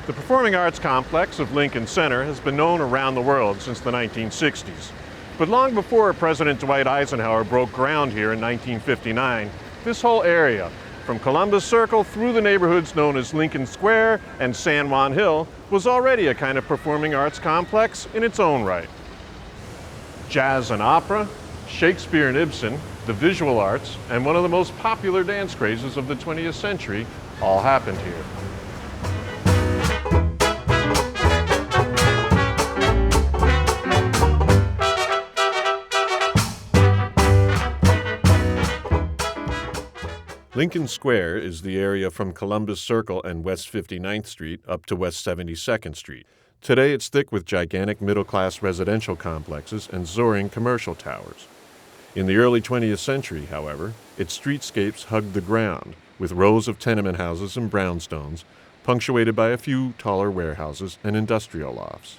The performing arts complex of Lincoln Center has been known around the world since the 1960s. But long before President Dwight Eisenhower broke ground here in 1959, this whole area, from Columbus Circle through the neighborhoods known as Lincoln Square and San Juan Hill, was already a kind of performing arts complex in its own right. Jazz and opera, Shakespeare and Ibsen, the visual arts, and one of the most popular dance crazes of the 20th century all happened here. Lincoln Square is the area from Columbus Circle and West 59th Street up to West 72nd Street. Today it's thick with gigantic middle-class residential complexes and soaring commercial towers. In the early 20th century, however, its streetscapes hugged the ground, with rows of tenement houses and brownstones, punctuated by a few taller warehouses and industrial lofts.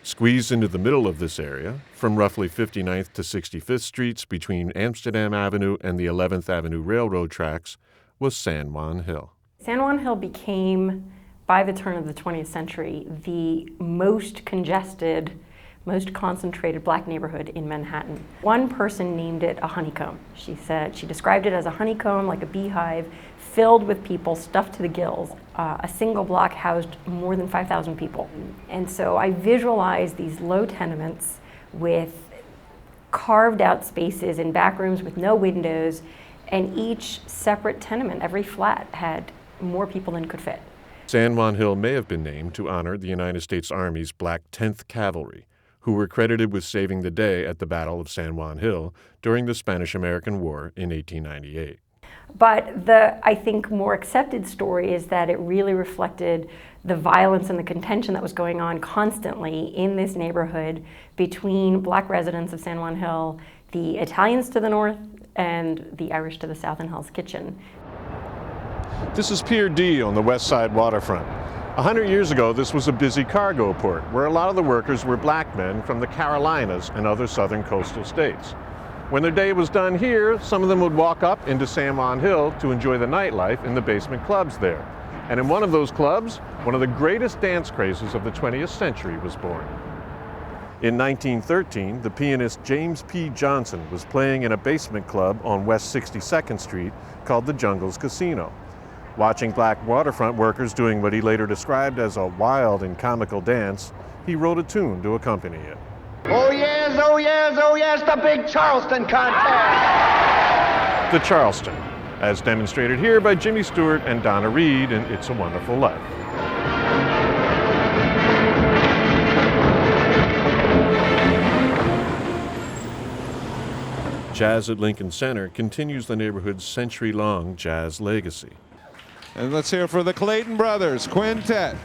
Squeezed into the middle of this area, from roughly 59th to 65th Streets between Amsterdam Avenue and the 11th Avenue Railroad tracks, was San Juan Hill. San Juan Hill became, by the turn of the 20th century, the most congested, most concentrated black neighborhood in Manhattan. One person named it a honeycomb. She described it as a honeycomb, like a beehive, filled with people stuffed to the gills. A single block housed more than 5,000 people. And so I visualize these low tenements with carved out spaces in back rooms with no windows, and each separate tenement, every flat, had more people than could fit. San Juan Hill may have been named to honor the United States Army's Black 10th Cavalry, who were credited with saving the day at the Battle of San Juan Hill during the Spanish-American War in 1898. But the, I think, more accepted story is that it really reflected the violence and the contention that was going on constantly in this neighborhood between black residents of San Juan Hill, the Italians to the north, and the Irish to the south in Hell's Kitchen. This is Pier D on the west side waterfront. 100 years ago, this was a busy cargo port where a lot of the workers were black men from the Carolinas and other southern coastal states. When their day was done here, some of them would walk up into San Juan Hill to enjoy the nightlife in the basement clubs there. And in one of those clubs, one of the greatest dance crazes of the 20th century was born. In 1913, the pianist James P. Johnson was playing in a basement club on West 62nd Street called the Jungles Casino. Watching black waterfront workers doing what he later described as a wild and comical dance, he wrote a tune to accompany it. Oh yes, oh yes, oh yes, the big Charleston contest! The Charleston, as demonstrated here by Jimmy Stewart and Donna Reed in It's a Wonderful Life. Jazz at Lincoln Center continues the neighborhood's century-long jazz legacy. And let's hear for the Clayton Brothers Quintet.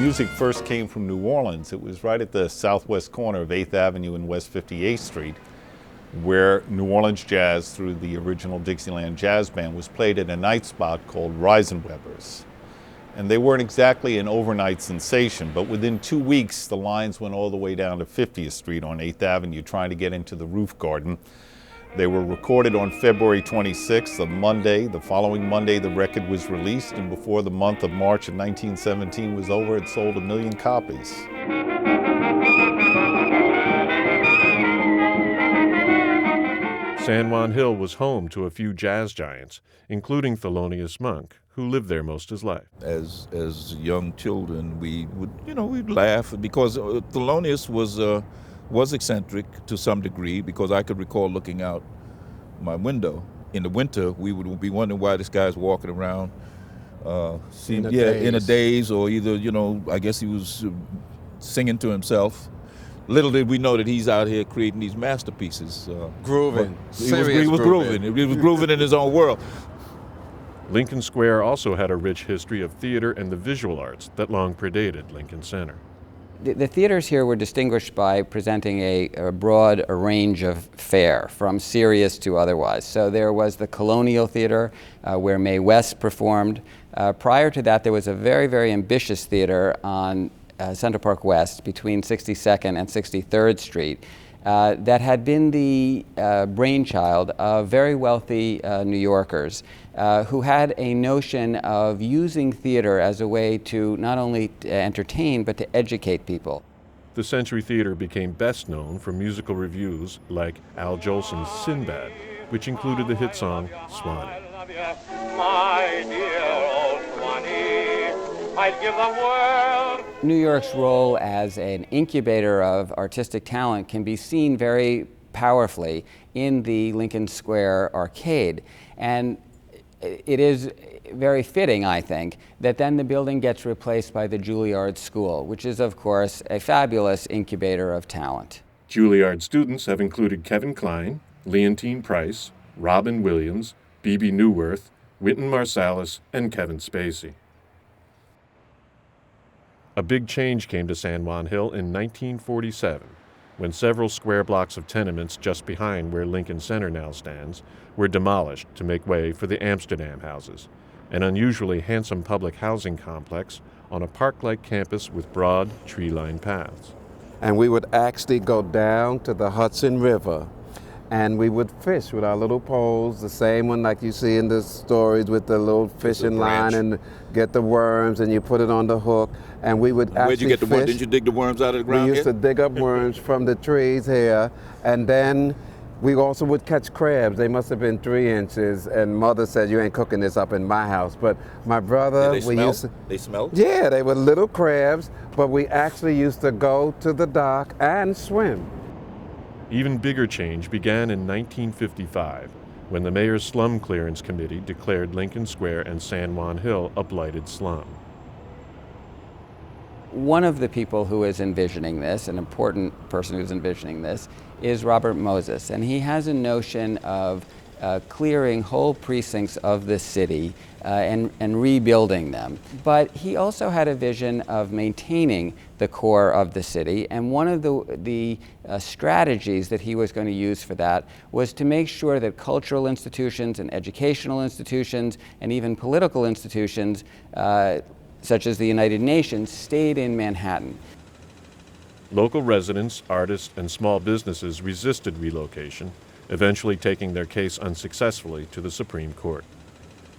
Music first came from New Orleans. It was right at the southwest corner of 8th Avenue and West 58th Street, where New Orleans jazz, through the original Dixieland Jazz Band, was played at a night spot called Reisenweber's. And they weren't exactly an overnight sensation, but within 2 weeks, the lines went all the way down to 50th Street on 8th Avenue trying to get into the roof garden. They were recorded on February 26th, a Monday. The following Monday, the record was released, and before the month of March of 1917 was over, it sold 1 million copies. San Juan Hill was home to a few jazz giants, including Thelonious Monk, who lived there most of his life. As young children, we would, we'd laugh because Thelonious was eccentric to some degree, because I could recall looking out my window. In the winter, we would be wondering why this guy's walking around in a daze, or either, I guess he was singing to himself. Little did we know that he's out here creating these masterpieces. Grooving. He was grooving. He was grooving in his own world. Lincoln Square also had a rich history of theater and the visual arts that long predated Lincoln Center. The theaters here were distinguished by presenting a broad range of fare, from serious to otherwise. So there was the Colonial Theater, where Mae West performed. Prior to that, there was a very, very ambitious theater on Central Park West between 62nd and 63rd Street. that had been the brainchild of very wealthy New Yorkers who had a notion of using theater as a way to not only entertain but to educate people. The Century Theater became best known for musical reviews like Al Jolson's Sinbad, which included the hit song Swanee. My dear old Swanee, I'd give the world. New York's role as an incubator of artistic talent can be seen very powerfully in the Lincoln Square Arcade. And it is very fitting, I think, that then the building gets replaced by the Juilliard School, which is, of course, a fabulous incubator of talent. Juilliard students have included Kevin Kline, Leontine Price, Robin Williams, Bebe Neuwirth, Wynton Marsalis, and Kevin Spacey. A big change came to San Juan Hill in 1947, when several square blocks of tenements just behind where Lincoln Center now stands were demolished to make way for the Amsterdam houses, an unusually handsome public housing complex on a park-like campus with broad, tree-lined paths. And we would actually go down to the Hudson River and we would fish with our little poles, the same one like you see in the stories with the little fishing line, and get the worms and you put it on the hook. And we would actually Where'd you get the fish. worms? Didn't you dig the worms out of the ground? We used to dig up worms from the trees here, and then we also would catch crabs. They must have been 3 inches, and Mother said, "You ain't cooking this up in my house." But my brother, we used to. They smelled? Yeah, they were little crabs, but we actually used to go to the dock and swim. Even bigger change began in 1955, when the Mayor's Slum Clearance Committee declared Lincoln Square and San Juan Hill a blighted slum. One of the people who is envisioning this, an important person who's envisioning this, is Robert Moses. And he has a notion of clearing whole precincts of the city and rebuilding them. But he also had a vision of maintaining the core of the city. And one of the strategies that he was going to use for that was to make sure that cultural institutions and educational institutions and even political institutions such as the United Nations, stayed in Manhattan. Local residents, artists, and small businesses resisted relocation, eventually taking their case unsuccessfully to the Supreme Court.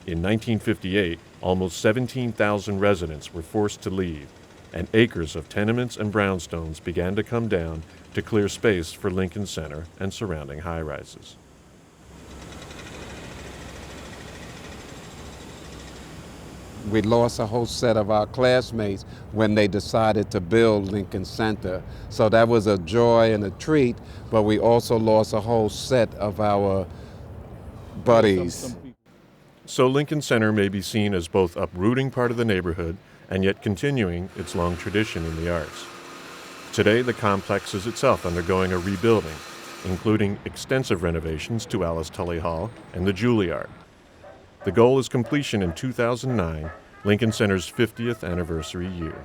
In 1958, almost 17,000 residents were forced to leave, and acres of tenements and brownstones began to come down to clear space for Lincoln Center and surrounding high-rises. We lost a whole set of our classmates when they decided to build Lincoln Center. So that was a joy and a treat, but we also lost a whole set of our buddies. So Lincoln Center may be seen as both uprooting part of the neighborhood and yet continuing its long tradition in the arts. Today, the complex is itself undergoing a rebuilding, including extensive renovations to Alice Tully Hall and the Juilliard. The goal is completion in 2009, Lincoln Center's 50th anniversary year.